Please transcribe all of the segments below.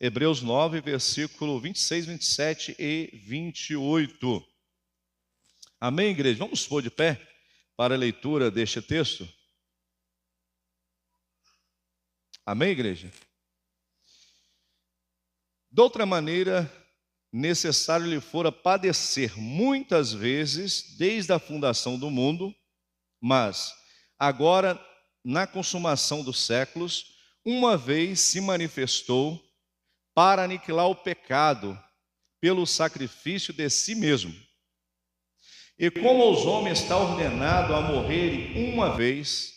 Hebreus 9, versículo 26, 27 e 28. Amém, igreja? Vamos pôr de pé para a leitura deste texto? Amém, igreja? De outra maneira, necessário lhe fora padecer muitas vezes desde a fundação do mundo, mas agora, na consumação dos séculos, uma vez se manifestou para aniquilar o pecado pelo sacrifício de si mesmo. E como aos homens está ordenado a morrerem uma vez,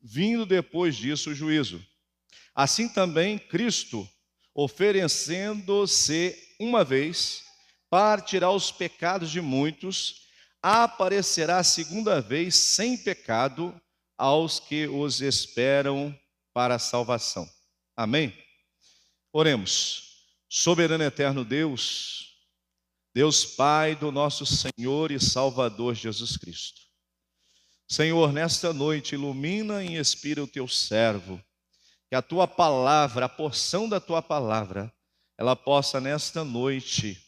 vindo depois disso o juízo, assim também Cristo, oferecendo-se uma vez para tirar os pecados de muitos, aparecerá a segunda vez sem pecado aos que os esperam para a salvação. Amém? Oremos. Soberano eterno Deus, Deus Pai do nosso Senhor e Salvador Jesus Cristo. Senhor, nesta noite ilumina e inspira o teu servo, que a tua palavra, a porção da tua palavra, ela possa nesta noite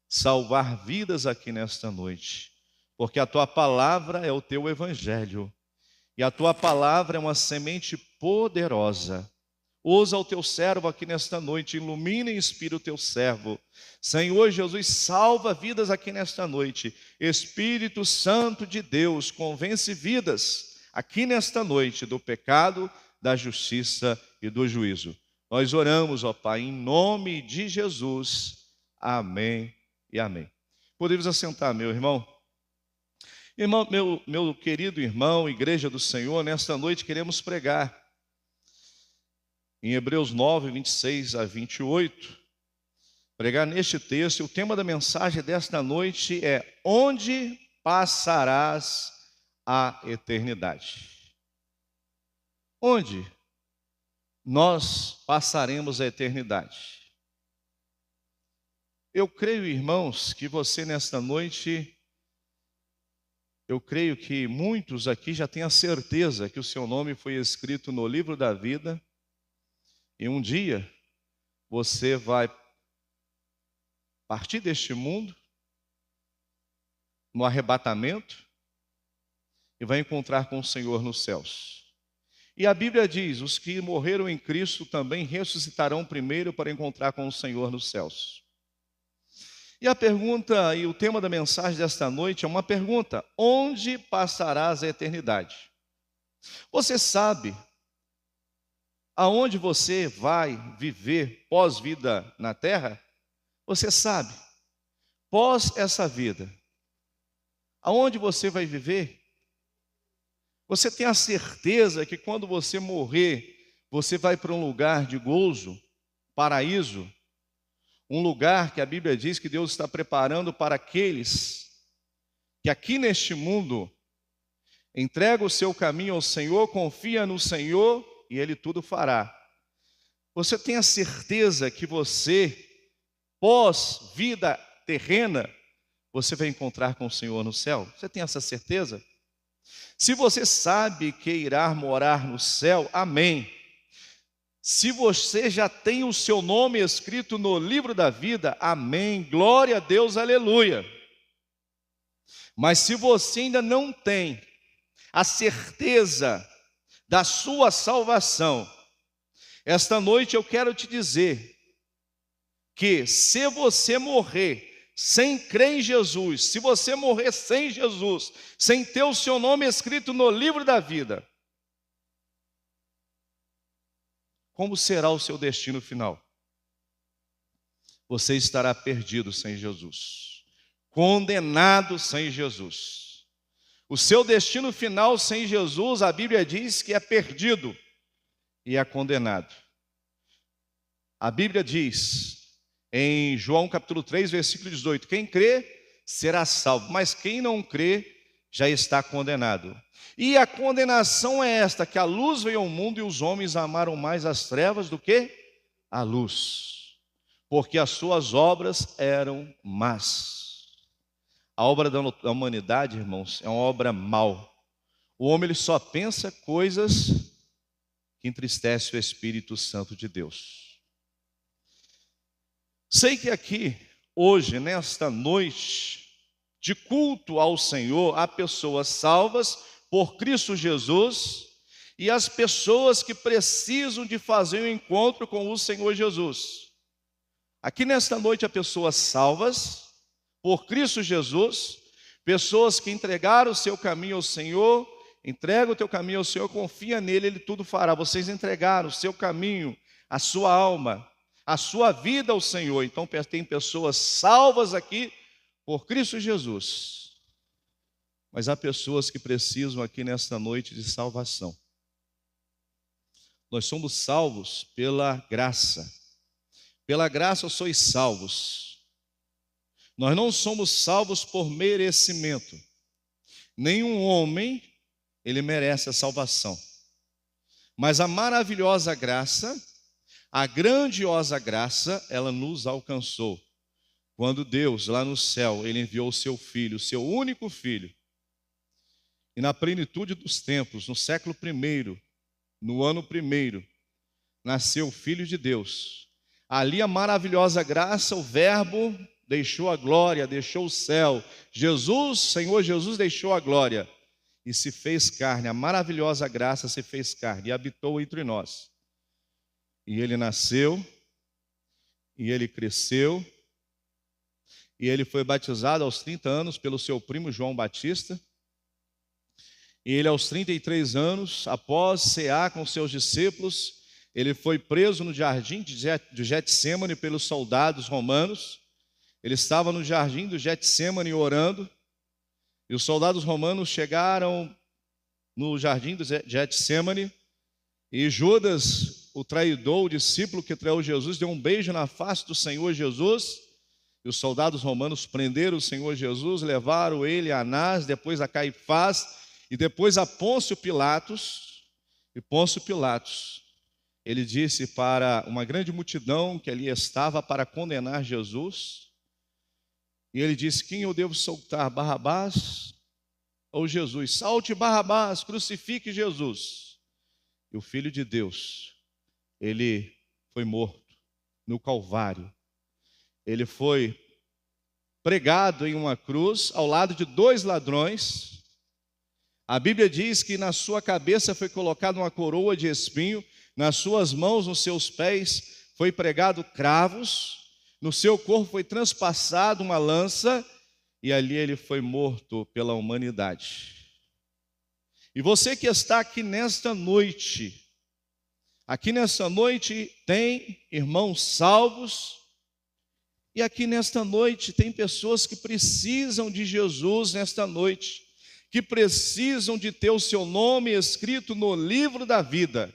salvar vidas aqui nesta noite, porque a tua palavra é o teu evangelho, e a tua palavra é uma semente poderosa. Usa o teu servo aqui nesta noite, ilumina e inspira o teu servo. Senhor Jesus, salva vidas aqui nesta noite. Espírito Santo de Deus, convence vidas aqui nesta noite do pecado, da justiça e do juízo. Nós oramos, ó Pai, em nome de Jesus. Amém e amém. Podemos assentar, meu irmão? Irmão, meu querido irmão, igreja do Senhor, nesta noite queremos pregar em Hebreus 9, 26 a 28, pregar neste texto. O tema da mensagem desta noite é: onde passarás a eternidade? Onde nós passaremos a eternidade? Eu creio, irmãos, que você nesta noite, eu creio que muitos aqui já têm a certeza que o seu nome foi escrito no livro da vida, e um dia você vai partir deste mundo no arrebatamento e vai encontrar com o Senhor nos céus. E a Bíblia diz: os que morreram em Cristo também ressuscitarão primeiro para encontrar com o Senhor nos céus. E a pergunta e o tema da mensagem desta noite é uma pergunta: onde passarás a eternidade? Você sabe aonde você vai viver pós-vida na terra? Você sabe, pós essa vida, aonde você vai viver? Você tem a certeza que quando você morrer, você vai para um lugar de gozo, paraíso, um lugar que a Bíblia diz que Deus está preparando para aqueles que aqui neste mundo entrega o seu caminho ao Senhor, confia no Senhor e Ele tudo fará. Você tem a certeza que você, pós-vida terrena, você vai encontrar com o Senhor no céu? Você tem essa certeza? Se você sabe que irá morar no céu, amém. Se você já tem o seu nome escrito no livro da vida, amém. Glória a Deus, aleluia. Mas se você ainda não tem a certeza da sua salvação, esta noite eu quero te dizer que se você morrer sem crer em Jesus, se você morrer sem Jesus, sem ter o seu nome escrito no livro da vida, como será o seu destino final? Você estará perdido sem Jesus, condenado sem Jesus. O seu destino final sem Jesus, a Bíblia diz que é perdido e é condenado. A Bíblia diz em João capítulo 3, versículo 18, quem crê será salvo, mas quem não crê já está condenado. E a condenação é esta, que a luz veio ao mundo e os homens amaram mais as trevas do que a luz, porque as suas obras eram más. A obra da humanidade, irmãos, é uma obra mal. O homem ele só pensa coisas que entristecem o Espírito Santo de Deus. Sei que aqui, hoje, nesta noite de culto ao Senhor, há pessoas salvas por Cristo Jesus e as pessoas que precisam de fazer um encontro com o Senhor Jesus. Aqui nesta noite há pessoas salvas por Cristo Jesus, pessoas que entregaram o seu caminho ao Senhor, entrega o teu caminho ao Senhor, confia nele, ele tudo fará. Vocês entregaram o seu caminho, a sua alma, a sua vida ao Senhor. Então tem pessoas salvas aqui por Cristo Jesus. Mas há pessoas que precisam aqui nesta noite de salvação. Nós somos salvos pela graça. Pela graça sois salvos. Nós não somos salvos por merecimento. Nenhum homem, ele merece a salvação. Mas a maravilhosa graça, a grandiosa graça, ela nos alcançou. Quando Deus, lá no céu, ele enviou o seu Filho, o seu único Filho. E na plenitude dos tempos, no século I, no ano I, nasceu o Filho de Deus. Ali a maravilhosa graça, o Verbo deixou a glória, deixou o céu. Jesus, Senhor Jesus, deixou a glória e se fez carne. A maravilhosa graça se fez carne e habitou entre nós. E ele nasceu, e ele cresceu, e ele foi batizado aos 30 anos pelo seu primo João Batista. E ele, aos 33 anos, após cear com seus discípulos, ele foi preso no jardim de Getsêmani pelos soldados romanos. Ele estava no jardim do Getsêmani orando, e os soldados romanos chegaram no jardim do Getsêmani, e Judas, o traidor, o discípulo que traiu Jesus, deu um beijo na face do Senhor Jesus, e os soldados romanos prenderam o Senhor Jesus, levaram ele a Anás, depois a Caifás, e depois a Pôncio Pilatos. E Pôncio Pilatos, ele disse para uma grande multidão que ali estava para condenar Jesus, e ele disse: quem eu devo soltar, Barrabás ou Jesus? Solte Barrabás, crucifique Jesus. E o Filho de Deus, ele foi morto no Calvário. Ele foi pregado em uma cruz ao lado de 2 ladrões. A Bíblia diz que na sua cabeça foi colocada uma coroa de espinho, nas suas mãos, nos seus pés, foi pregado cravos, no seu corpo foi transpassada uma lança, e ali ele foi morto pela humanidade. E você que está aqui nesta noite tem irmãos salvos, e aqui nesta noite tem pessoas que precisam de Jesus nesta noite, que precisam de ter o seu nome escrito no livro da vida.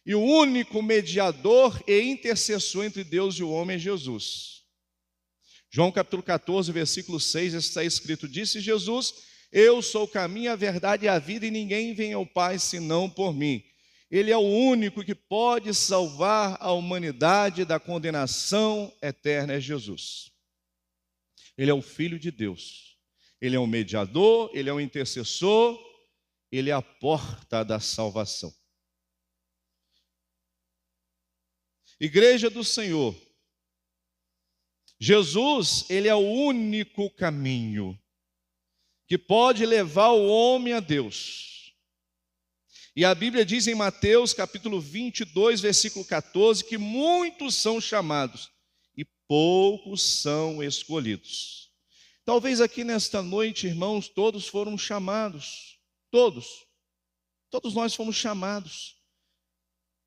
E o único mediador e intercessor entre Deus e o homem é Jesus. João capítulo 14, versículo 6, está escrito: disse Jesus: eu sou o caminho, a verdade e a vida, e ninguém vem ao Pai senão por mim. Ele é o único que pode salvar a humanidade da condenação eterna, é Jesus. Ele é o Filho de Deus. Ele é o mediador, ele é o intercessor, ele é a porta da salvação. Igreja do Senhor, Jesus, ele é o único caminho que pode levar o homem a Deus. E a Bíblia diz em Mateus capítulo 22, versículo 14, que muitos são chamados e poucos são escolhidos. Talvez aqui nesta noite, irmãos, todos foram chamados, todos nós fomos chamados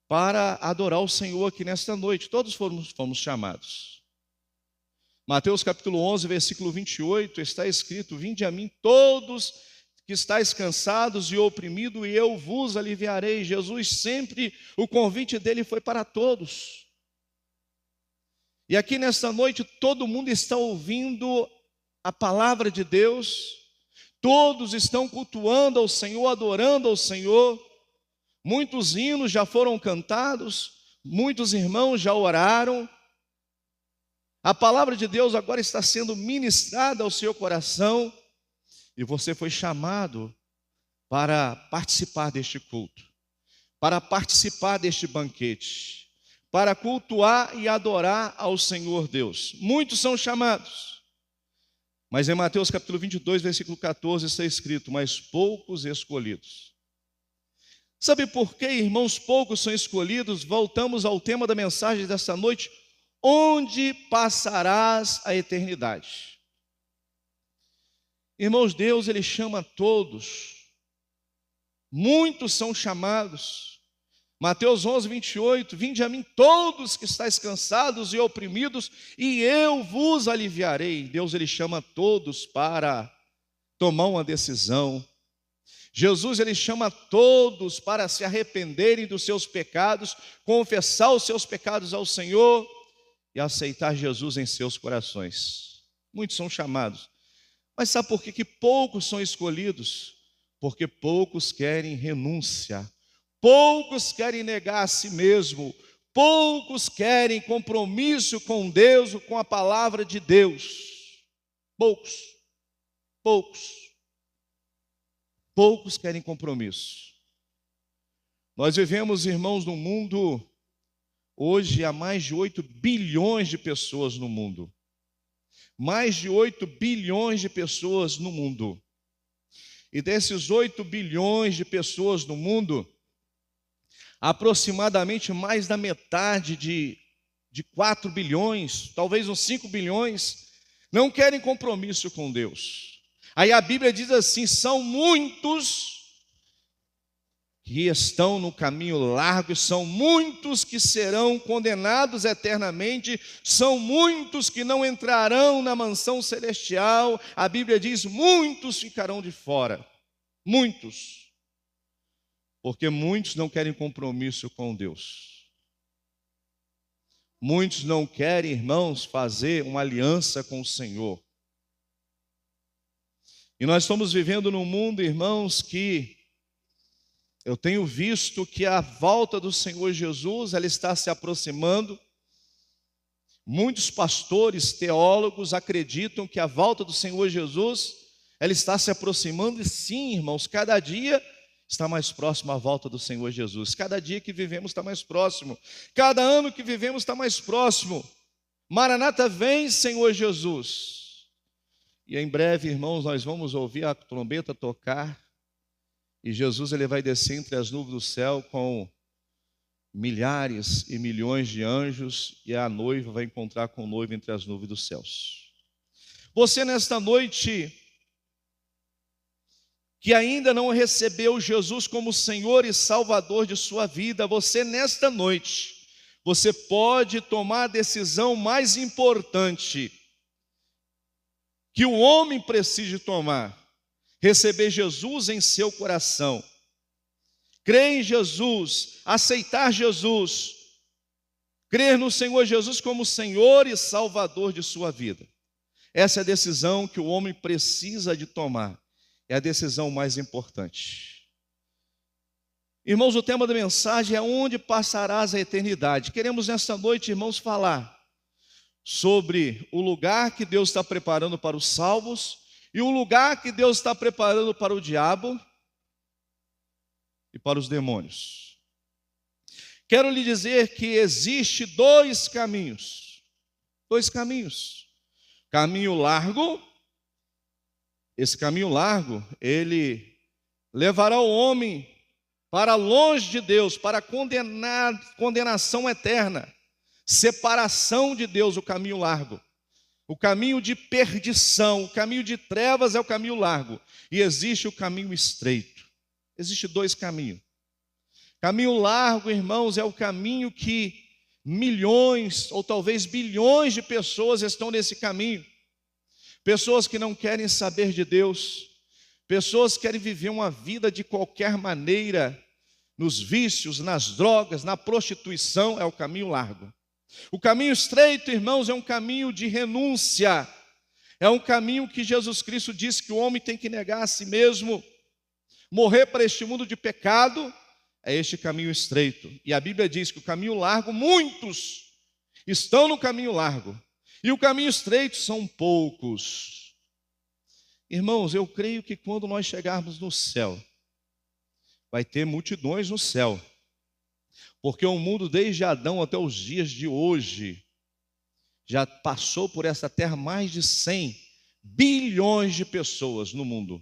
para adorar o Senhor aqui nesta noite, todos fomos chamados. Mateus capítulo 11, versículo 28, está escrito: vinde a mim todos que estáis cansados e oprimidos, e eu vos aliviarei. Jesus sempre, o convite dele foi para todos. E aqui nesta noite todo mundo está ouvindo a palavra de Deus, todos estão cultuando ao Senhor, adorando ao Senhor. Muitos hinos já foram cantados, muitos irmãos já oraram. A palavra de Deus agora está sendo ministrada ao seu coração, e você foi chamado para participar deste culto, para participar deste banquete, para cultuar e adorar ao Senhor Deus. Muitos são chamados, mas em Mateus capítulo 22, versículo 14, está escrito: mas poucos escolhidos. Sabe por que, irmãos, poucos são escolhidos? Voltamos ao tema da mensagem desta noite: onde passarás a eternidade? Irmãos, Deus, Ele chama todos. Muitos são chamados. Mateus 11, 28, vinde a mim todos que estáis cansados e oprimidos, e eu vos aliviarei. Deus, Ele chama todos para tomar uma decisão. Jesus, Ele chama todos para se arrependerem dos seus pecados, confessar os seus pecados ao Senhor e aceitar Jesus em seus corações. Muitos são chamados. Mas sabe por que poucos são escolhidos? Porque poucos querem renúncia. Poucos querem negar a si mesmo, poucos querem compromisso com Deus, com a palavra de Deus. Poucos querem compromisso. Nós vivemos, irmãos, num mundo, hoje há mais de 8 bilhões de pessoas no mundo. Mais de 8 bilhões de pessoas no mundo. E desses 8 bilhões de pessoas no mundo, aproximadamente mais da metade de 4 bilhões, talvez uns 5 bilhões, não querem compromisso com Deus. Aí a Bíblia diz assim: são muitos que estão no caminho largo, são muitos que serão condenados eternamente, são muitos que não entrarão na mansão celestial. A Bíblia diz: muitos ficarão de fora, muitos. Porque muitos não querem compromisso com Deus. Muitos não querem, irmãos, fazer uma aliança com o Senhor. E nós estamos vivendo num mundo, irmãos, que eu tenho visto que a volta do Senhor Jesus, ela está se aproximando. Muitos pastores, teólogos acreditam que a volta do Senhor Jesus, ela está se aproximando. E sim, irmãos, cada dia está mais próximo a volta do Senhor Jesus. Cada dia que vivemos está mais próximo. Cada ano que vivemos está mais próximo. Maranata, vem, Senhor Jesus. E em breve, irmãos, nós vamos ouvir a trombeta tocar. E Jesus, Ele vai descer entre as nuvens do céu com milhares e milhões de anjos. E a noiva vai encontrar com o noivo entre as nuvens dos céus. Você nesta noite, que ainda não recebeu Jesus como Senhor e Salvador de sua vida, você nesta noite, você pode tomar a decisão mais importante que o homem precisa tomar: receber Jesus em seu coração, crer em Jesus, aceitar Jesus, crer no Senhor Jesus como Senhor e Salvador de sua vida. Essa é a decisão que o homem precisa de tomar. É a decisão mais importante. Irmãos, o tema da mensagem é: onde passarás a eternidade? Queremos nesta noite, irmãos, falar sobre o lugar que Deus está preparando para os salvos e o lugar que Deus está preparando para o diabo e para os demônios. Quero lhe dizer que existe dois caminhos. Caminho largo. Esse caminho largo, ele levará o homem para longe de Deus, para condenação eterna, separação de Deus, o caminho largo. O caminho de perdição, o caminho de trevas é o caminho largo. E existe o caminho estreito. Existem dois caminhos. Caminho largo, irmãos, é o caminho que milhões ou talvez bilhões de pessoas estão nesse caminho. Pessoas que não querem saber de Deus, pessoas que querem viver uma vida de qualquer maneira, nos vícios, nas drogas, na prostituição, é o caminho largo. O caminho estreito, irmãos, é um caminho de renúncia, é um caminho que Jesus Cristo disse que o homem tem que negar a si mesmo, morrer para este mundo de pecado. É este caminho estreito. E a Bíblia diz que o caminho largo, muitos estão no caminho largo, e o caminho estreito são poucos. Irmãos, eu creio que quando nós chegarmos no céu, vai ter multidões no céu, Porque o mundo, desde Adão até os dias de hoje, já passou por essa terra mais de 100 bilhões de pessoas no mundo.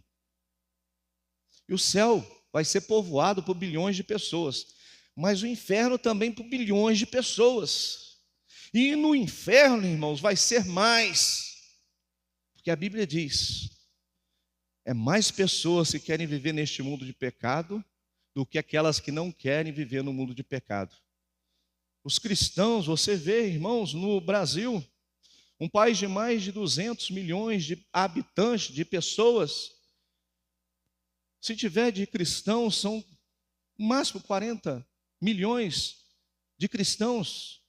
E o céu vai ser povoado por bilhões de pessoas. Mas o inferno também por bilhões de pessoas. E no inferno, irmãos, vai ser mais. Porque a Bíblia diz, é mais pessoas que querem viver neste mundo de pecado do que aquelas que não querem viver no mundo de pecado. Os cristãos, você vê, irmãos, no Brasil, um país de mais de 200 milhões de habitantes, de pessoas. Se tiver de cristãos, são no máximo 40 milhões de cristãos.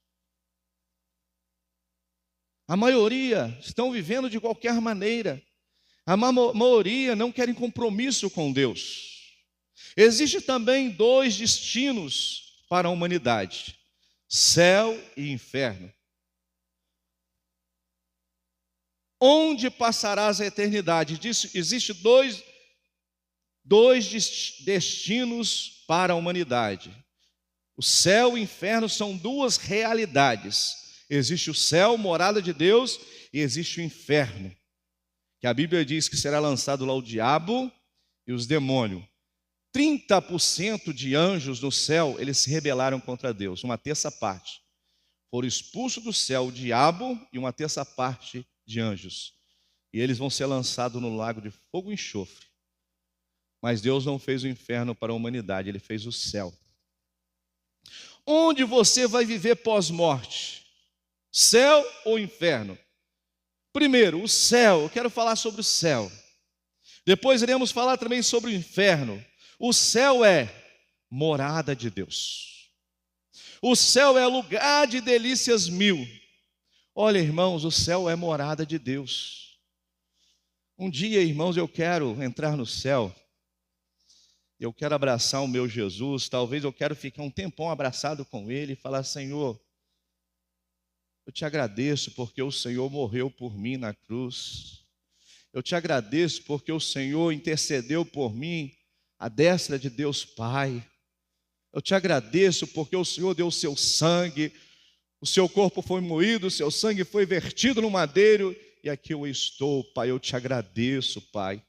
A maioria estão vivendo de qualquer maneira. A maioria não querem compromisso com Deus. Existem também 2 destinos para a humanidade: céu e inferno. Onde passarás a eternidade? Existem dois destinos para a humanidade. O céu e o inferno são 2 realidades. Existe o céu, morada de Deus, e existe o inferno, que a Bíblia diz que será lançado lá o diabo e os demônios. 30% de anjos no céu, eles se rebelaram contra Deus, 1/3 parte. Foram expulsos do céu o diabo e 1/3 parte de anjos. E eles vão ser lançados no lago de fogo e enxofre. Mas Deus não fez o inferno para a humanidade, Ele fez o céu. Onde você vai viver pós-morte? Céu ou inferno? Primeiro, o céu. Eu quero falar sobre o céu. Depois iremos falar também sobre o inferno. O céu é morada de Deus. O céu é lugar de delícias mil. Olha, irmãos, o céu é morada de Deus. Um dia, irmãos, eu quero entrar no céu. Eu quero abraçar o meu Jesus. Talvez eu quero ficar um tempão abraçado com Ele e falar: Senhor, eu te agradeço porque o Senhor morreu por mim na cruz. Eu te agradeço porque o Senhor intercedeu por mim à destra de Deus Pai. Eu te agradeço porque o Senhor deu o seu sangue, o seu corpo foi moído, o seu sangue foi vertido no madeiro, e aqui eu estou, Pai. Eu te agradeço, Pai.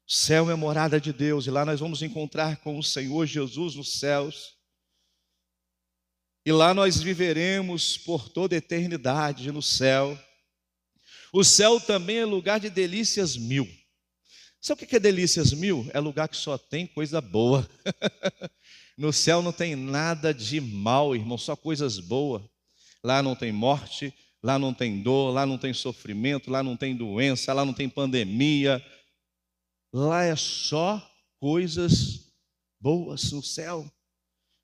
O céu é morada de Deus, e lá nós vamos encontrar com o Senhor Jesus nos céus. E lá nós viveremos por toda a eternidade no céu. O céu também é lugar de delícias mil. Sabe o que é delícias mil? É lugar que só tem coisa boa. No céu não tem nada de mal, irmão, só coisas boas. Lá não tem morte, lá não tem dor, lá não tem sofrimento, lá não tem doença, lá não tem pandemia. Lá é só coisas boas no céu.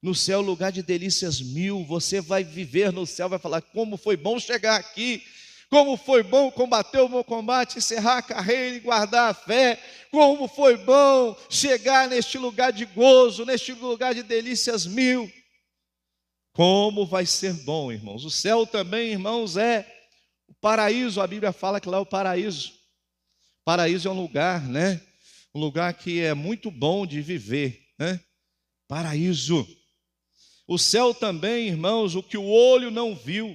No céu, lugar de delícias mil. Você vai viver no céu, vai falar: como foi bom chegar aqui, como foi bom combater o meu combate, encerrar a carreira e guardar a fé, como foi bom chegar neste lugar de gozo, neste lugar de delícias mil. Como vai ser bom, irmãos. O céu também, irmãos, é o paraíso. A Bíblia fala que lá é o paraíso. Paraíso é um lugar, né? Um lugar que é muito bom de viver, né? Paraíso. O céu também, irmãos, o que o olho não viu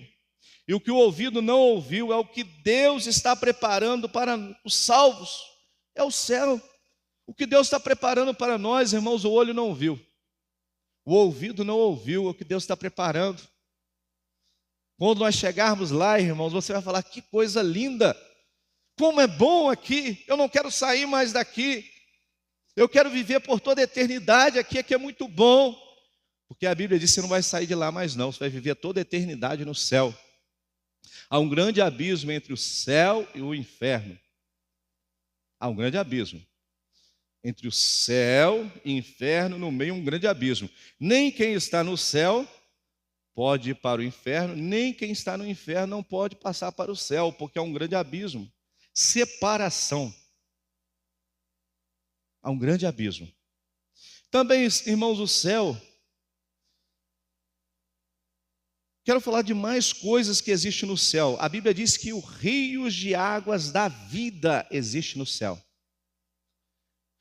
e o que o ouvido não ouviu, é o que Deus está preparando para os salvos. É o céu. O que Deus está preparando para nós, irmãos, o olho não viu, o ouvido não ouviu, é o que Deus está preparando. Quando nós chegarmos lá, irmãos, você vai falar: que coisa linda, como é bom aqui, eu não quero sair mais daqui, eu quero viver por toda a eternidade aqui é muito bom. Porque a Bíblia diz que você não vai sair de lá mais não, você vai viver toda a eternidade no céu. Há um grande abismo entre o céu e o inferno. Há um grande abismo. Entre o céu e o inferno, no meio um grande abismo. Nem quem está no céu pode ir para o inferno, nem quem está no inferno não pode passar para o céu, porque há um grande abismo. Separação. Há um grande abismo. Também, irmãos, o céu. Quero falar de mais coisas que existem no céu. A Bíblia diz que os rios de águas da vida existem no céu.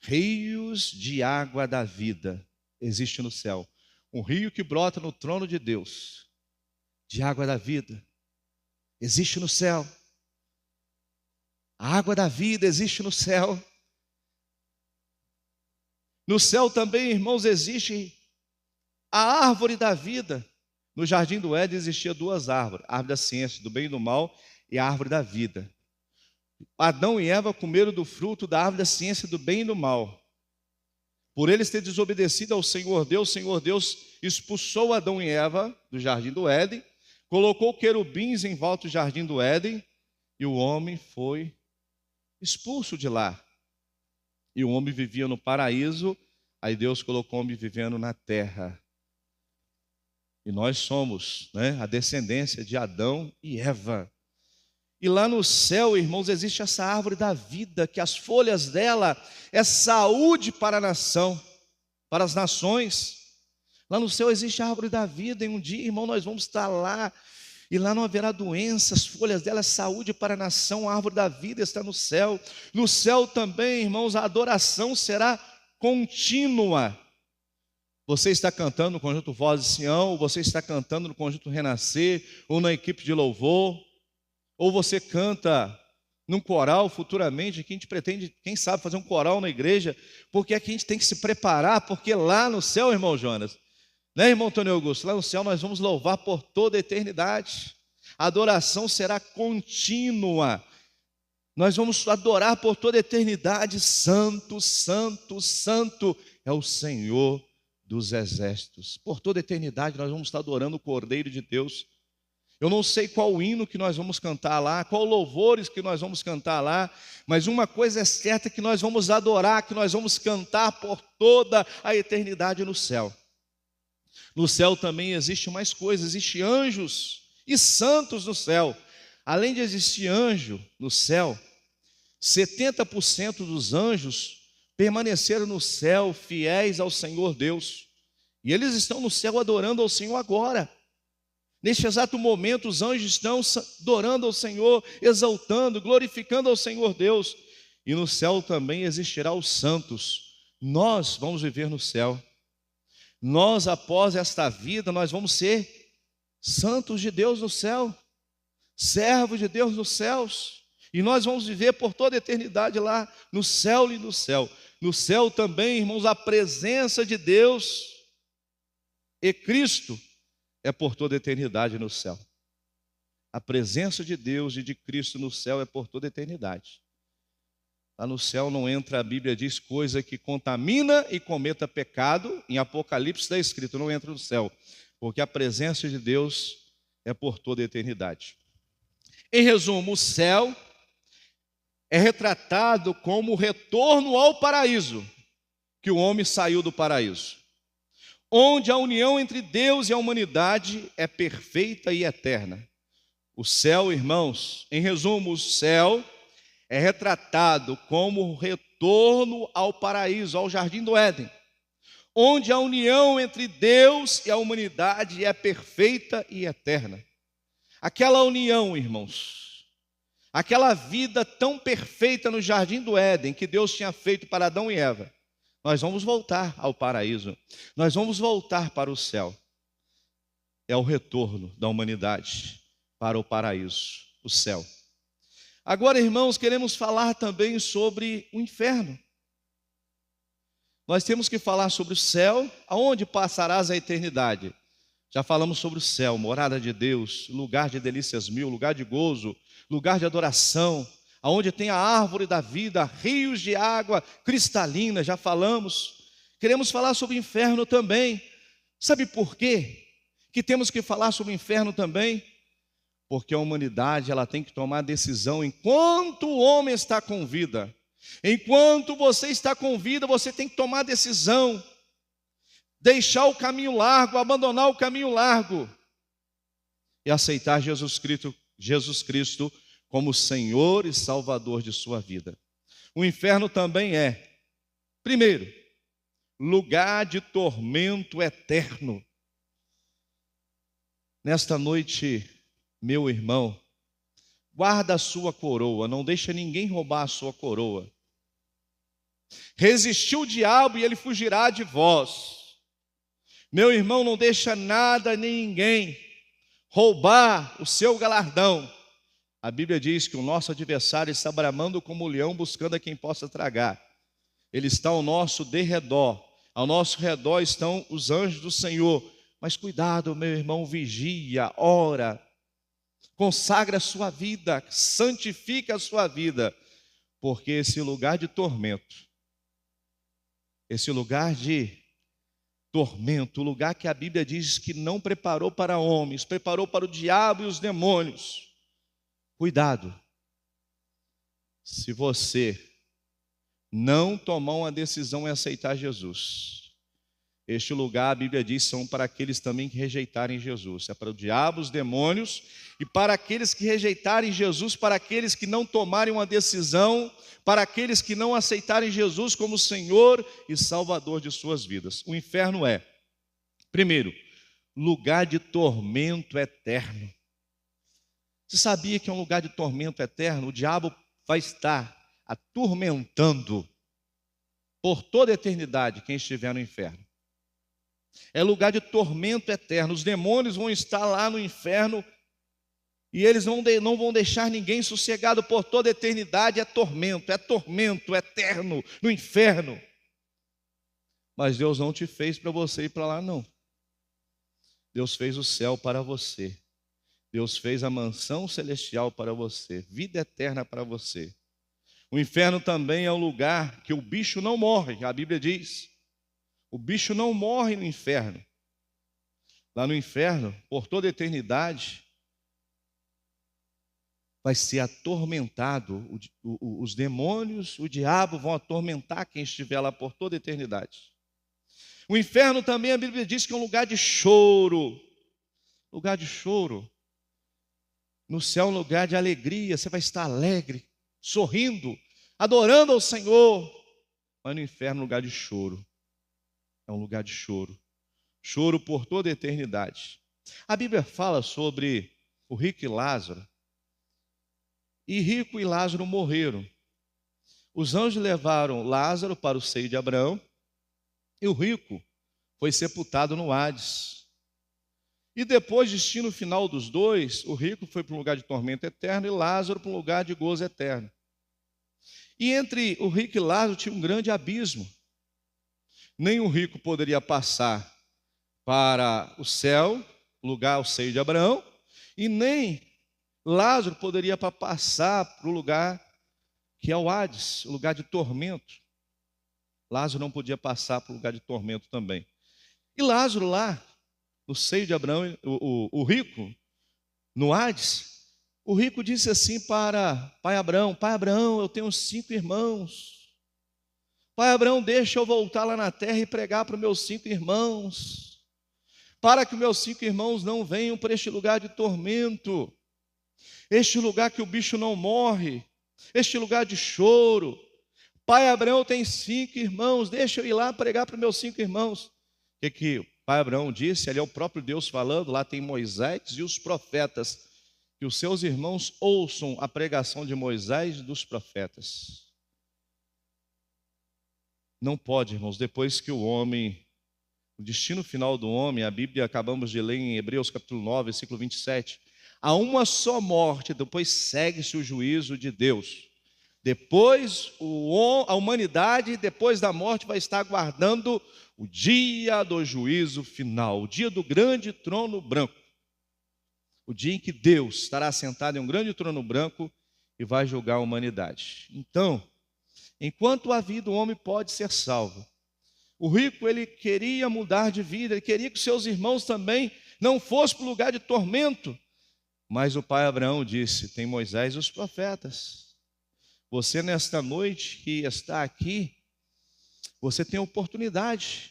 Rios de água da vida existem no céu. Um rio que brota no trono de Deus, de água da vida, existe no céu. A água da vida existe no céu. No céu também, irmãos, existe a árvore da vida. No jardim do Éden existia duas árvores: a árvore da ciência, do bem e do mal, e a árvore da vida. Adão e Eva comeram do fruto da árvore da ciência do bem e do mal. Por eles ter desobedecido ao Senhor Deus expulsou Adão e Eva do jardim do Éden, colocou querubins em volta do jardim do Éden, e o homem foi expulso de lá. E o homem vivia no paraíso, aí Deus colocou o homem vivendo na terra. E nós somos, a descendência de Adão e Eva. E lá no céu, irmãos, existe essa árvore da vida, que as folhas dela é saúde para a nação, para as nações. Lá no céu existe a árvore da vida, e um dia, irmão, nós vamos estar lá, e lá não haverá doença, as folhas dela é saúde para a nação, a árvore da vida está no céu. No céu também, irmãos, a adoração será contínua. Você está cantando no Conjunto Voz de Sião, ou você está cantando no Conjunto Renascer, ou na equipe de louvor, ou você canta num coral futuramente, que a gente pretende, quem sabe, fazer um coral na igreja, porque aqui a gente tem que se preparar, porque lá no céu, irmão Jonas, irmão Antônio Augusto, lá no céu nós vamos louvar por toda a eternidade. A adoração será contínua. Nós vamos adorar por toda a eternidade. Santo, santo, santo é o Senhor dos exércitos. Por toda a eternidade nós vamos estar adorando o Cordeiro de Deus. Eu não sei qual hino que nós vamos cantar lá, qual louvores que nós vamos cantar lá, mas uma coisa é certa, que nós vamos adorar, que nós vamos cantar por toda a eternidade no céu. No céu também existe mais coisas, existe anjos e santos no céu. Além de existir anjo no céu, 70% dos anjos permaneceram no céu fiéis ao Senhor Deus. E eles estão no céu adorando ao Senhor agora. Neste exato momento, os anjos estão adorando ao Senhor, exaltando, glorificando ao Senhor Deus. E no céu também existirá os santos. Nós vamos viver no céu. Nós, após esta vida, nós vamos ser santos de Deus no céu, servos de Deus nos céus. E nós vamos viver por toda a eternidade lá, no céu e no céu. No céu também, irmãos, a presença de Deus e Cristo é por toda a eternidade no céu. A presença de Deus e de Cristo no céu é por toda a eternidade. Lá no céu não entra, a Bíblia diz, coisa que contamina e cometa pecado. Em Apocalipse está escrito, não entra no céu, porque a presença de Deus é por toda a eternidade. Em resumo, o céu é retratado como o retorno ao paraíso, que o homem saiu do paraíso, onde a união entre Deus e a humanidade é perfeita e eterna. O céu, irmãos, em resumo, o céu é retratado como o retorno ao paraíso, ao jardim do Éden, onde a união entre Deus e a humanidade é perfeita e eterna. Aquela união, irmãos, aquela vida tão perfeita no jardim do Éden que Deus tinha feito para Adão e Eva, nós vamos voltar ao paraíso, nós vamos voltar para o céu. É o retorno da humanidade para o paraíso, o céu. Agora, irmãos, queremos falar também sobre o inferno. Nós temos que falar sobre o céu, aonde passarás a eternidade. Já falamos sobre o céu, morada de Deus, lugar de delícias mil, lugar de gozo, lugar de adoração, aonde tem a árvore da vida, rios de água cristalina, já falamos. Queremos falar sobre o inferno também. Sabe por quê que temos que falar sobre o inferno também? Porque a humanidade, ela tem que tomar decisão enquanto o homem está com vida. Enquanto você está com vida, você tem que tomar decisão. Deixar o caminho largo, abandonar o caminho largo. E aceitar Jesus Cristo como Senhor e Salvador de sua vida. O inferno também é, primeiro, lugar de tormento eterno. Nesta noite, meu irmão, guarda a sua coroa, não deixa ninguém roubar a sua coroa. Resistiu o diabo e ele fugirá de vós. Meu irmão, não deixa nada nem ninguém roubar o seu galardão. A Bíblia diz que o nosso adversário está bramando como um leão, buscando a quem possa tragar. Ele está ao nosso derredor. Ao nosso redor estão os anjos do Senhor. Mas cuidado, meu irmão, vigia, ora, consagra a sua vida, santifica a sua vida, porque esse lugar de tormento, esse lugar de tormento, o lugar que a Bíblia diz que não preparou para homens, preparou para o diabo e os demônios. Cuidado, se você não tomar uma decisão em aceitar Jesus, este lugar, a Bíblia diz, são para aqueles também que rejeitarem Jesus. É para o diabo, os demônios, e para aqueles que rejeitarem Jesus, para aqueles que não tomarem uma decisão, para aqueles que não aceitarem Jesus como Senhor e Salvador de suas vidas. O inferno é, primeiro, lugar de tormento eterno. Você sabia que é um lugar de tormento eterno? O diabo vai estar atormentando por toda a eternidade quem estiver no inferno. É lugar de tormento eterno. Os demônios vão estar lá no inferno e eles não vão deixar ninguém sossegado por toda a eternidade. É tormento eterno no inferno. Mas Deus não te fez para você ir para lá, não. Deus fez o céu para você. Deus fez a mansão celestial para você, vida eterna para você. O inferno também é um lugar que o bicho não morre, a Bíblia diz. O bicho não morre no inferno. Lá no inferno, por toda a eternidade, vai ser atormentado. Os demônios, o diabo vão atormentar quem estiver lá por toda a eternidade. O inferno também, a Bíblia diz que é um lugar de choro. Lugar de choro. No céu é um lugar de alegria. Você vai estar alegre, sorrindo, adorando ao Senhor. Mas no inferno é um lugar de choro. É um lugar de choro. Choro por toda a eternidade. A Bíblia fala sobre o rico e Lázaro. E rico e Lázaro morreram. Os anjos levaram Lázaro para o seio de Abraão. E o rico foi sepultado no Hades. E depois, destino final dos dois, o rico foi para um lugar de tormento eterno e Lázaro para um lugar de gozo eterno. E entre o rico e Lázaro tinha um grande abismo. Nem o rico poderia passar para o céu, lugar, o seio de Abraão, e nem Lázaro poderia passar para o lugar que é o Hades, o lugar de tormento. Lázaro não podia passar para o lugar de tormento também. E Lázaro lá, no seio de Abraão, o rico, no Hades, o rico disse assim para pai Abraão, eu tenho 5 irmãos. Pai Abraão, deixa eu voltar lá na terra e pregar para os meus 5 irmãos, para que os meus 5 irmãos não venham para este lugar de tormento, este lugar que o bicho não morre, este lugar de choro. Pai Abraão tem 5 irmãos, deixa eu ir lá pregar para os meus 5 irmãos. O que o pai Abraão disse? Ali é o próprio Deus falando, lá tem Moisés e os profetas, que os seus irmãos ouçam a pregação de Moisés e dos profetas. Não pode, irmãos, depois que o destino final do homem, a Bíblia acabamos de ler em Hebreus capítulo 9, versículo 27, há uma só morte, depois segue-se o juízo de Deus. Depois a humanidade, depois da morte, vai estar aguardando o dia do juízo final, o dia do grande trono branco. O dia em que Deus estará sentado em um grande trono branco e vai julgar a humanidade. Então, enquanto há vida, o homem pode ser salvo. O rico, ele queria mudar de vida, ele queria que seus irmãos também não fossem para o lugar de tormento. Mas o pai Abraão disse, tem Moisés e os profetas. Você nesta noite que está aqui, você tem oportunidade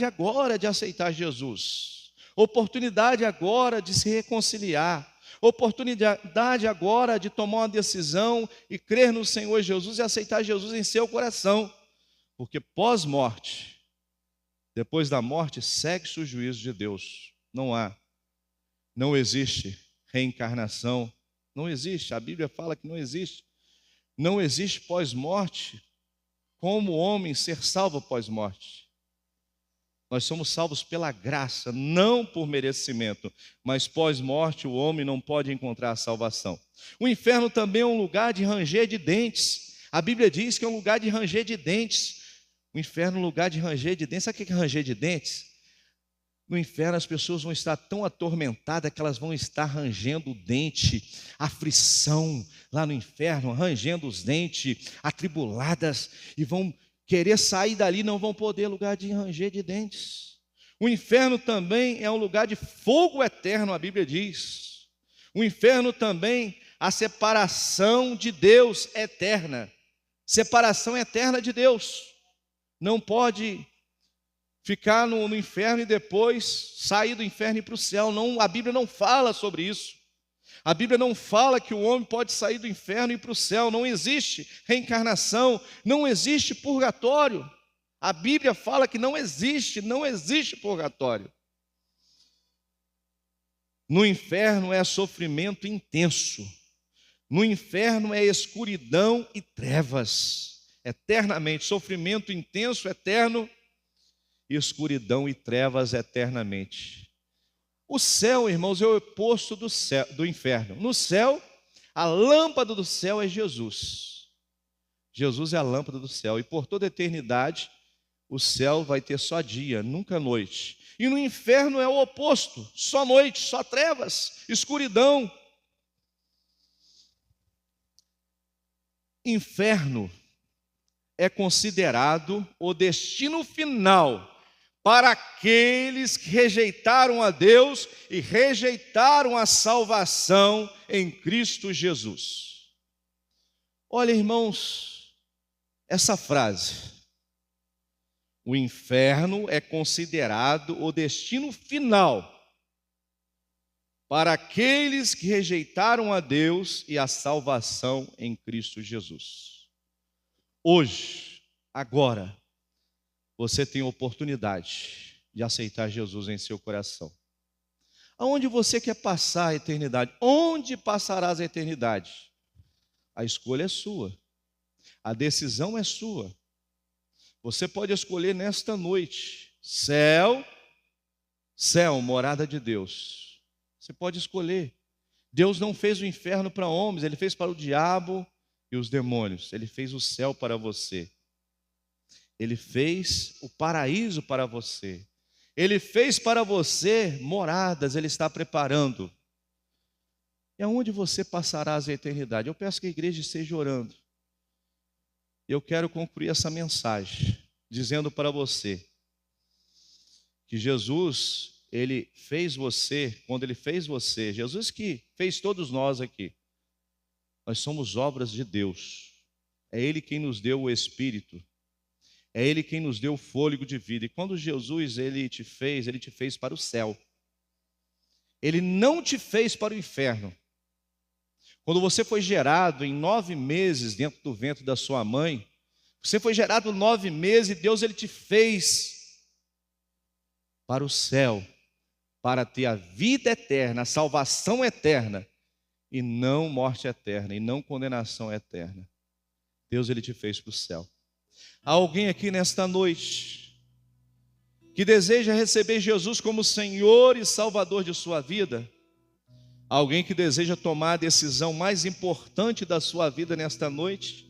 agora de aceitar Jesus, oportunidade agora de se reconciliar, oportunidade agora de tomar uma decisão e crer no Senhor Jesus e aceitar Jesus em seu coração, porque pós-morte, depois da morte, segue-se o juízo de Deus. Não existe reencarnação, não existe, a Bíblia fala que não existe pós-morte, como o homem ser salvo pós-morte. Nós somos salvos pela graça, não por merecimento, mas pós-morte o homem não pode encontrar a salvação. O inferno também é um lugar de ranger de dentes. A Bíblia diz que é um lugar de ranger de dentes. O inferno é um lugar de ranger de dentes. Sabe o que é ranger de dentes? No inferno as pessoas vão estar tão atormentadas que elas vão estar rangendo o dente, aflição lá no inferno, rangendo os dentes, atribuladas, e vão querer sair dali, não vão poder, lugar de ranger de dentes. O inferno também é um lugar de fogo eterno, a Bíblia diz. O inferno também, a separação de Deus eterna. Separação eterna de Deus. Não pode ficar no inferno e depois sair do inferno e ir para o céu. Não, a Bíblia não fala sobre isso. A Bíblia não fala que o homem pode sair do inferno e ir para o céu. Não existe reencarnação, não existe purgatório. A Bíblia fala que não existe purgatório. No inferno é sofrimento intenso. No inferno é escuridão e trevas. Eternamente, sofrimento intenso, eterno, escuridão e trevas eternamente. O céu, irmãos, é o oposto do inferno. No céu, a lâmpada do céu é Jesus. Jesus é a lâmpada do céu. E por toda a eternidade, o céu vai ter só dia, nunca noite. E no inferno é o oposto. Só noite, só trevas, escuridão. Inferno é considerado o destino final para aqueles que rejeitaram a Deus e rejeitaram a salvação em Cristo Jesus. Olha, irmãos, essa frase, o inferno é considerado o destino final para aqueles que rejeitaram a Deus e a salvação em Cristo Jesus. Hoje, agora, você tem a oportunidade de aceitar Jesus em seu coração. Aonde você quer passar a eternidade? Onde passarás a eternidade? A escolha é sua. A decisão é sua. Você pode escolher nesta noite. Céu, morada de Deus. Você pode escolher. Deus não fez o inferno para homens, Ele fez para o diabo e os demônios. Ele fez o céu para você. Ele fez o paraíso para você. Ele fez para você moradas, Ele está preparando. E aonde você passarás a eternidade? Eu peço que a igreja esteja orando. Eu quero concluir essa mensagem, dizendo para você, que Jesus, Ele fez você, quando Ele fez você, Jesus que fez todos nós aqui, nós somos obras de Deus. É Ele quem nos deu o Espírito. É Ele quem nos deu o fôlego de vida. E quando Jesus, Ele te fez para o céu. Ele não te fez para o inferno. Quando você foi gerado em 9 meses dentro do ventre da sua mãe, você foi gerado 9 meses e Deus, Ele te fez para o céu, para ter a vida eterna, a salvação eterna, e não morte eterna, e não condenação eterna. Deus, Ele te fez para o céu. Há alguém aqui nesta noite que deseja receber Jesus como Senhor e Salvador de sua vida? Alguém que deseja tomar a decisão mais importante da sua vida nesta noite?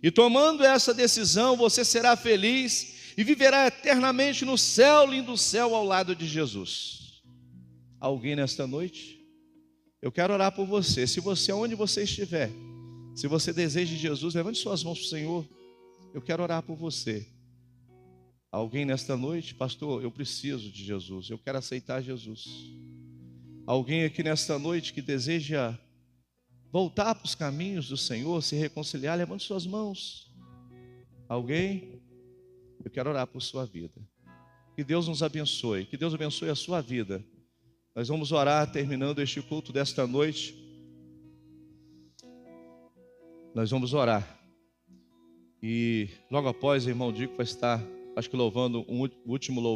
E tomando essa decisão, você será feliz e viverá eternamente no céu, lindo céu, ao lado de Jesus. Alguém nesta noite? Eu quero orar por você. Se você, onde você estiver, se você deseja Jesus, levante suas mãos para o Senhor. Eu quero orar por você. Alguém nesta noite? Pastor, eu preciso de Jesus, eu quero aceitar Jesus. Alguém aqui nesta noite que deseja voltar para os caminhos do Senhor, se reconciliar, levante suas mãos. Alguém? Eu quero orar por sua vida. Que Deus nos abençoe, que Deus abençoe a sua vida. Nós vamos orar terminando este culto desta noite. Nós vamos orar. E logo após, o irmão Dico vai estar, acho que louvando um último louvor.